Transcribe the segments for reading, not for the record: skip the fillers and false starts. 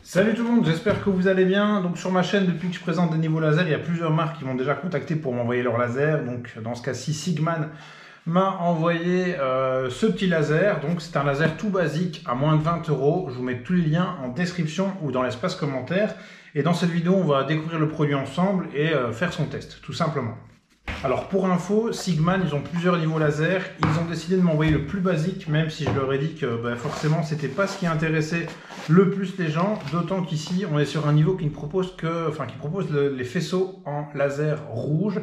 Salut tout le monde, j'espère que vous allez bien. Donc sur ma chaîne, depuis que je présente des niveaux laser, il y a plusieurs marques qui m'ont déjà contacté pour m'envoyer leur laser. Donc dans ce cas-ci, Sigman m'a envoyé ce petit laser. Donc c'est un laser tout basique à moins de 20 €. Je vous mets tous les liens en description ou dans l'espace commentaire. Et dans cette vidéo, on va découvrir le produit ensemble et faire son test, tout simplement. Alors pour info, Sigman, ils ont plusieurs niveaux laser. Ils ont décidé de m'envoyer le plus basique, même si je leur ai dit que forcément c'était pas ce qui intéressait le plus les gens. D'autant qu'ici on est sur un niveau qui propose les faisceaux en laser rouge.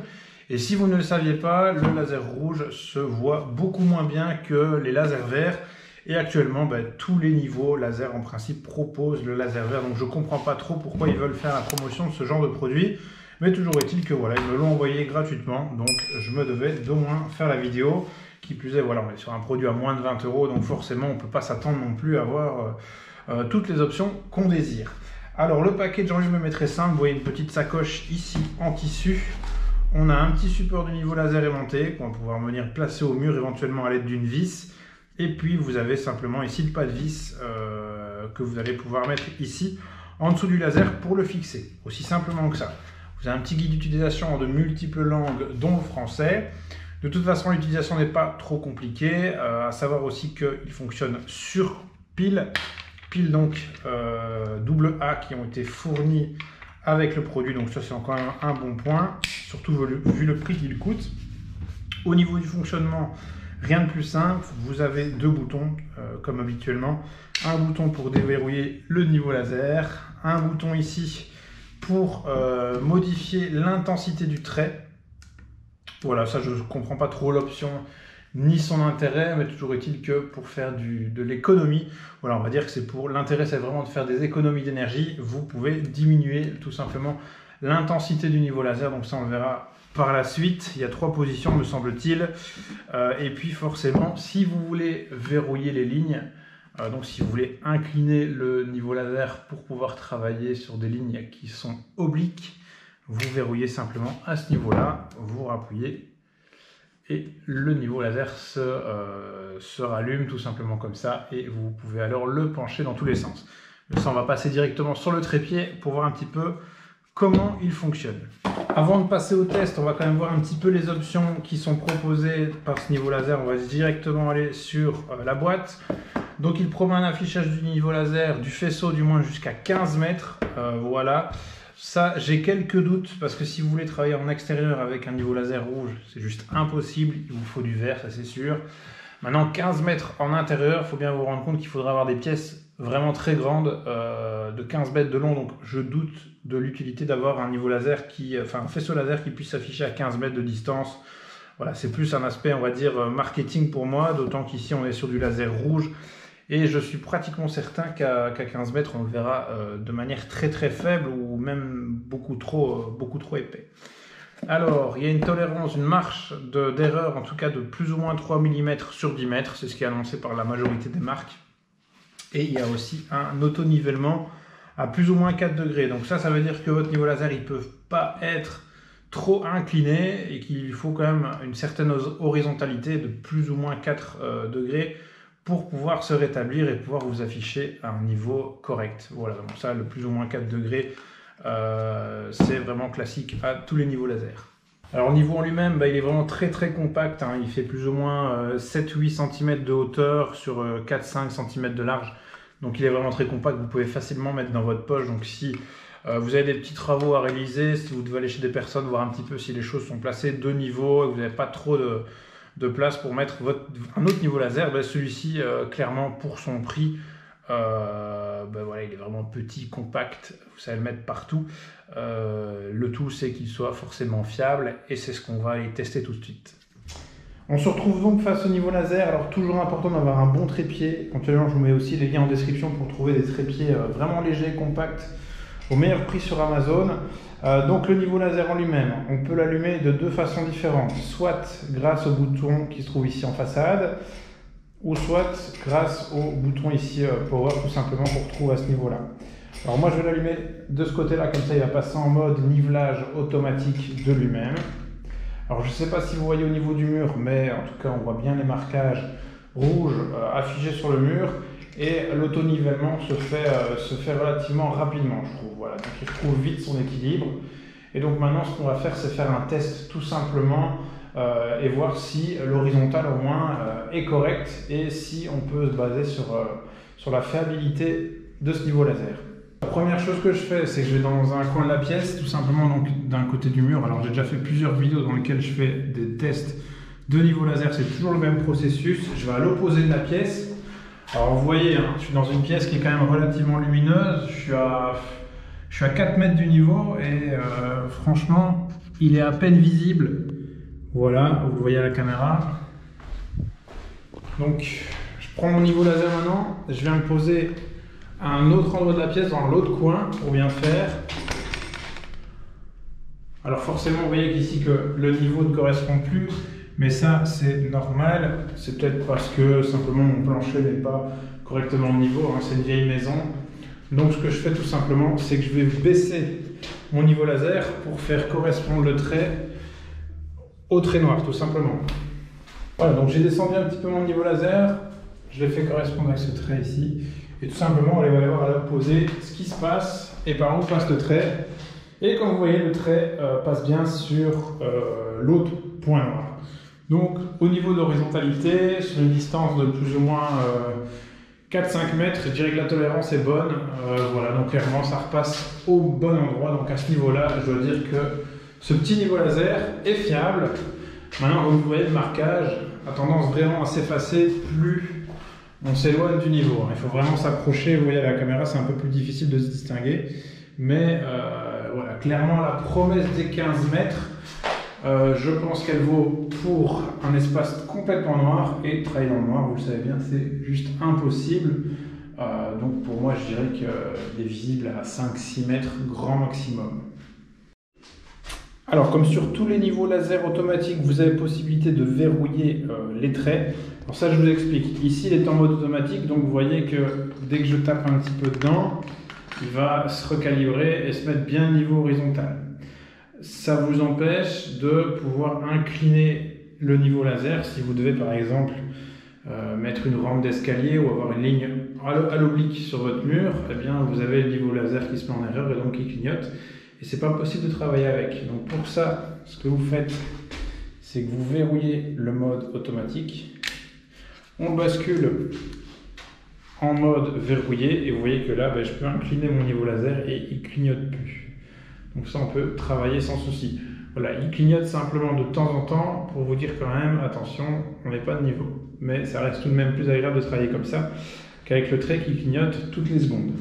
Et si vous ne le saviez pas, le laser rouge se voit beaucoup moins bien que les lasers verts. Et actuellement, tous les niveaux laser en principe proposent le laser vert. Donc je comprends pas trop pourquoi ils veulent faire la promotion de ce genre de produit. Mais toujours est-il que voilà, ils me l'ont envoyé gratuitement, donc je me devais d'au moins faire la vidéo. Qui plus est, voilà, on est sur un produit à moins de 20 €, donc forcément on ne peut pas s'attendre non plus à avoir toutes les options qu'on désire. Alors le package en lui-même est très simple, vous voyez une petite sacoche ici en tissu. On a un petit support du niveau laser aimanté qu'on va pouvoir venir placer au mur éventuellement à l'aide d'une vis. Et puis vous avez simplement ici le pas de vis que vous allez pouvoir mettre ici en dessous du laser pour le fixer, aussi simplement que ça. Vous avez un petit guide d'utilisation en de multiples langues, dont le français. De toute façon, l'utilisation n'est pas trop compliquée. À savoir aussi qu'il fonctionne sur piles donc AA qui ont été fournies avec le produit. Donc ça, c'est encore un bon point, surtout vu le prix qu'il coûte. Au niveau du fonctionnement, rien de plus simple. Vous avez deux boutons, comme habituellement. Un bouton pour déverrouiller le niveau laser, un bouton ici pour modifier l'intensité du trait. Voilà, ça je ne comprends pas trop l'option ni son intérêt, mais toujours est-il que pour faire de l'économie, voilà, on va dire que c'est pour l'intérêt, c'est vraiment de faire des économies d'énergie. Vous pouvez diminuer tout simplement l'intensité du niveau laser, donc ça on le verra par la suite. Il y a trois positions me semble-t-il, et puis forcément si vous voulez verrouiller les lignes, donc si vous voulez incliner le niveau laser pour pouvoir travailler sur des lignes qui sont obliques, vous verrouillez simplement à ce niveau-là, vous rappuyez et le niveau laser se rallume tout simplement comme ça et vous pouvez alors le pencher dans tous les sens. Mais ça, on va passer directement sur le trépied pour voir un petit peu comment il fonctionne. Avant de passer au test, on va quand même voir un petit peu les options qui sont proposées par ce niveau laser. On va directement aller sur la boîte. Donc il promet un affichage du niveau laser, du faisceau du moins jusqu'à 15 mètres. Voilà. Ça, j'ai quelques doutes parce que si vous voulez travailler en extérieur avec un niveau laser rouge, c'est juste impossible. Il vous faut du vert, ça c'est sûr. Maintenant, 15 mètres en intérieur, il faut bien vous rendre compte qu'il faudra avoir des pièces vraiment très grandes, de 15 mètres de long. Donc je doute de l'utilité d'avoir un niveau laser un faisceau laser qui puisse s'afficher à 15 mètres de distance. Voilà, c'est plus un aspect, on va dire, marketing pour moi, d'autant qu'ici on est sur du laser rouge. Et je suis pratiquement certain qu'à 15 mètres, on le verra de manière très très faible ou même beaucoup trop épais. Alors, il y a une tolérance, une marge d'erreur, en tout cas de plus ou moins 3 mm sur 10 mètres. C'est ce qui est annoncé par la majorité des marques. Et il y a aussi un auto-nivellement à plus ou moins 4 degrés. Donc ça veut dire que votre niveau laser, il ne peut pas être trop incliné et qu'il faut quand même une certaine horizontalité de plus ou moins 4 degrés pour pouvoir se rétablir et pouvoir vous afficher à un niveau correct. Voilà, donc ça, le plus ou moins 4 degrés, c'est vraiment classique à tous les niveaux laser. Alors au niveau en lui-même, il est vraiment très très compact, hein. Il fait plus ou moins 7-8 cm de hauteur sur 4-5 cm de large. Donc il est vraiment très compact, vous pouvez facilement mettre dans votre poche. Donc si vous avez des petits travaux à réaliser, si vous devez aller chez des personnes, voir un petit peu si les choses sont placées de niveau et que vous n'avez pas trop de place pour mettre un autre niveau laser, celui-ci, clairement, pour son prix, voilà, il est vraiment petit, compact, vous savez le mettre partout. Le tout, c'est qu'il soit forcément fiable et c'est ce qu'on va aller tester tout de suite. On se retrouve donc face au niveau laser. Alors toujours important d'avoir un bon trépied. Actuellement, je vous mets aussi les liens en description pour trouver des trépieds vraiment légers, compacts, au meilleur prix sur Amazon. Donc le niveau laser en lui-même, on peut l'allumer de deux façons différentes, soit grâce au bouton qui se trouve ici en façade, ou soit grâce au bouton ici Power, tout simplement qu'on retrouve à ce niveau-là. Alors moi je vais l'allumer de ce côté-là, comme ça il va passer en mode nivelage automatique de lui-même. Alors je ne sais pas si vous voyez au niveau du mur, mais en tout cas on voit bien les marquages rouges affichés sur le mur. et l'auto-nivellement se fait relativement rapidement, je trouve. Voilà, donc il retrouve vite son équilibre. Et donc maintenant, ce qu'on va faire, c'est faire un test tout simplement et voir si l'horizontale au moins est correcte et si on peut se baser sur la fiabilité de ce niveau laser. La première chose que je fais, c'est que je vais dans un coin de la pièce, tout simplement donc d'un côté du mur. Alors j'ai déjà fait plusieurs vidéos dans lesquelles je fais des tests de niveau laser, c'est toujours le même processus. Je vais à l'opposé de la pièce. Alors vous voyez, hein, je suis dans une pièce qui est quand même relativement lumineuse. Je suis à 4 mètres du niveau et franchement, il est à peine visible. Voilà, vous le voyez à la caméra. Donc, je prends mon niveau laser maintenant. Je viens me poser à un autre endroit de la pièce, dans l'autre coin, pour bien faire. Alors forcément, vous voyez qu'ici que le niveau ne correspond plus. Mais ça, c'est normal. C'est peut-être parce que simplement mon plancher n'est pas correctement au niveau. Hein, c'est une vieille maison. Donc ce que je fais tout simplement, c'est que je vais baisser mon niveau laser pour faire correspondre le trait au trait noir, tout simplement. Voilà, donc j'ai descendu un petit peu mon niveau laser, je l'ai fait correspondre avec ce trait ici, et tout simplement, on va aller voir à l'opposé ce qui se passe et par où passe le trait. Et comme vous voyez, le trait passe bien sur l'autre point noir. Donc au niveau de l'horizontalité, sur une distance de plus ou moins 4-5 mètres, je dirais que la tolérance est bonne. Voilà, donc clairement ça repasse au bon endroit. Donc à ce niveau-là, je dois dire que ce petit niveau laser est fiable. Maintenant, comme vous voyez, le marquage a tendance vraiment à s'effacer plus on s'éloigne du niveau. Il faut vraiment s'approcher. Vous voyez à la caméra, c'est un peu plus difficile de se distinguer. Mais voilà, clairement la promesse des 15 mètres, je pense qu'elle vaut pour un espace complètement noir, et travailler dans le noir, vous le savez bien, c'est juste impossible. Donc pour moi, je dirais qu'il est visible à 5-6 mètres grand maximum. Alors comme sur tous les niveaux laser automatiques, vous avez possibilité de verrouiller les traits. Alors ça, je vous explique. Ici, il est en mode automatique, donc vous voyez que dès que je tape un petit peu dedans, il va se recalibrer et se mettre bien niveau horizontal. Ça vous empêche de pouvoir incliner le niveau laser si vous devez par exemple mettre une rampe d'escalier ou avoir une ligne à l'oblique sur votre mur. Eh bien, vous avez le niveau laser qui se met en erreur et donc qui clignote. Et c'est pas possible de travailler avec. Donc pour ça, ce que vous faites, c'est que vous verrouillez le mode automatique. On bascule en mode verrouillé et vous voyez que là, je peux incliner mon niveau laser et il clignote plus. Donc ça, on peut travailler sans souci. Voilà, il clignote simplement de temps en temps pour vous dire quand même, attention, on n'est pas de niveau. Mais ça reste tout de même plus agréable de travailler comme ça qu'avec le trait qui clignote toutes les secondes.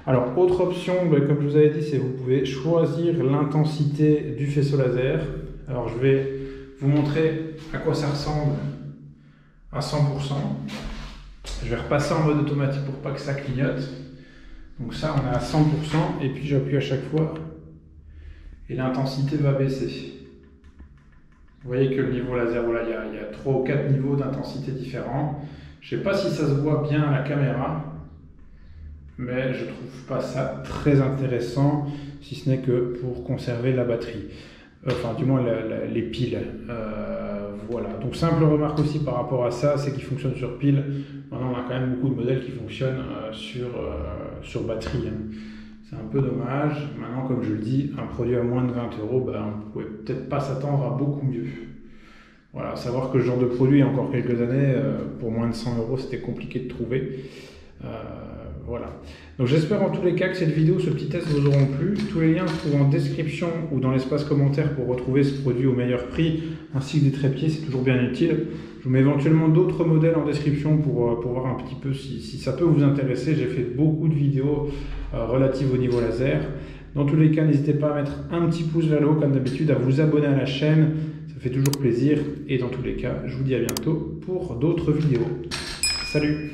Alors, autre option, comme je vous avais dit, c'est que vous pouvez choisir l'intensité du faisceau laser. Alors, je vais vous montrer à quoi ça ressemble à 100%. Je vais repasser en mode automatique pour pas que ça clignote. Donc ça, on est à 100% et puis j'appuie à chaque fois et l'intensité va baisser. Vous voyez que le niveau laser, voilà, il y a 3 ou 4 niveaux d'intensité différents. Je ne sais pas si ça se voit bien à la caméra, mais je trouve pas ça très intéressant, si ce n'est que pour conserver la batterie. Enfin, du moins les piles. Voilà. Donc, simple remarque aussi par rapport à ça, c'est qu'il fonctionne sur pile. Maintenant, on a quand même beaucoup de modèles qui fonctionnent sur batterie. Hein. C'est un peu dommage. Maintenant, comme je le dis, un produit à moins de 20 €, on ne pouvait peut-être pas s'attendre à beaucoup mieux. Voilà, savoir que ce genre de produit, il y a encore quelques années, pour moins de 100 €, c'était compliqué de trouver. Voilà. Donc j'espère en tous les cas que cette vidéo, ce petit test vous auront plu. Tous les liens se trouvent en description ou dans l'espace commentaire pour retrouver ce produit au meilleur prix, ainsi que des trépieds, c'est toujours bien utile. Je vous mets éventuellement d'autres modèles en description pour voir un petit peu si ça peut vous intéresser. J'ai fait beaucoup de vidéos relatives au niveau laser. Dans tous les cas, n'hésitez pas à mettre un petit pouce vers le haut comme d'habitude, à vous abonner à la chaîne, ça fait toujours plaisir. Et dans tous les cas, je vous dis à bientôt pour d'autres vidéos. Salut!